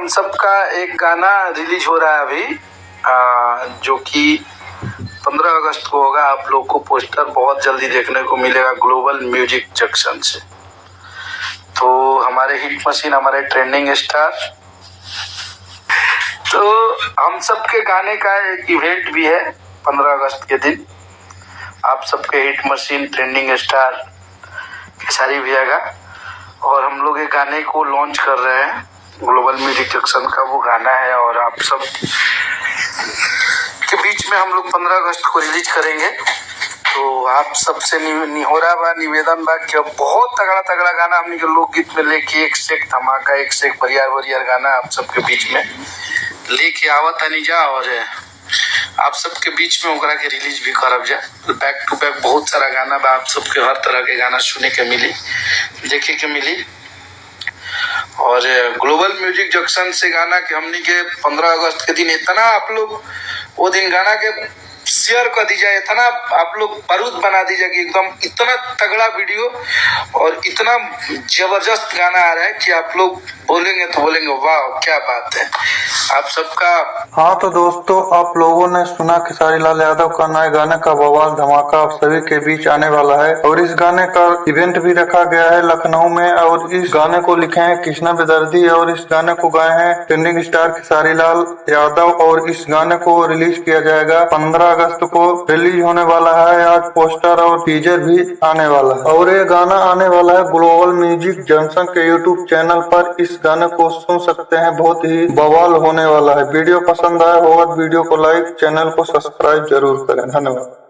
हम सबका एक गाना रिलीज हो रहा है अभी, जो कि 15 अगस्त को होगा। आप लोग को पोस्टर बहुत जल्दी देखने को मिलेगा ग्लोबल म्यूजिक जंक्शन से। तो हमारे हिट मशीन, हमारे ट्रेंडिंग स्टार, तो हम सबके गाने का एक इवेंट भी है 15 अगस्त के दिन। आप सबके hit machine, trending star Khesari भैया का, और हम लोग एक गाने को लॉन्च कर रहे हैं। ग्लोबल म्यूजिक जंक्शन का वो गाना है, और आप सब के बीच में हम लोग 15 अगस्त को रिलीज करेंगे। तो आप सबसे निहोरा बा, निवेदन बा कि अब बहुत तगड़ा तगड़ा गाना हमने के लोकगीत में लेके एक से एक धमाका, एक से एक बढ़िया गाना आप सबके बीच में लेके आवत नहीं जा, और आप सबके बीच में ओकरा के रिलीज भी करब जा। बैक टू बैक बहुत सारा गाना बा, आप सबके हर तरह के गाना सुने के मिली, देखे के मिली। और ग्लोबल म्यूजिक जंक्शन से गाना के हमनी के 15 अगस्त के दिन इतना आप लोग वो दिन गाना के शेयर कर दीजिए, इतना आप लोग बारूद बना दीजिए कि एकदम इतना तगड़ा वीडियो और इतना जबरदस्त गाना आ रहा है कि आप लोग बोलेंगे तो बोलेंगे वाह क्या बात है। आप सबका हाँ तो दोस्तों, आप लोगों ने सुना खेसारी लाल यादव का नए गाने का बवाल धमाका आप सभी के बीच आने वाला है, और इस गाने का इवेंट भी रखा गया है लखनऊ में। और इस गाने को लिखे हैं कृष्णा बेदर्दी, और इस गाने को गाए हैं ट्रेंडिंग स्टार खेसारी लाल यादव। और इस गाने को रिलीज किया जाएगा 15 अगस्त को, रिलीज होने वाला है। आज पोस्टर और टीजर भी आने वाला है, और ये गाना आने वाला है ग्लोबल म्यूजिक जंक्शन के यूट्यूब चैनल पर। इस गाने को सुन सकते हैं, बहुत ही बवाल होने वाला है। वीडियो पसंद आया होगा वीडियो को लाइक, चैनल को सब्सक्राइब जरूर करें। धन्यवाद।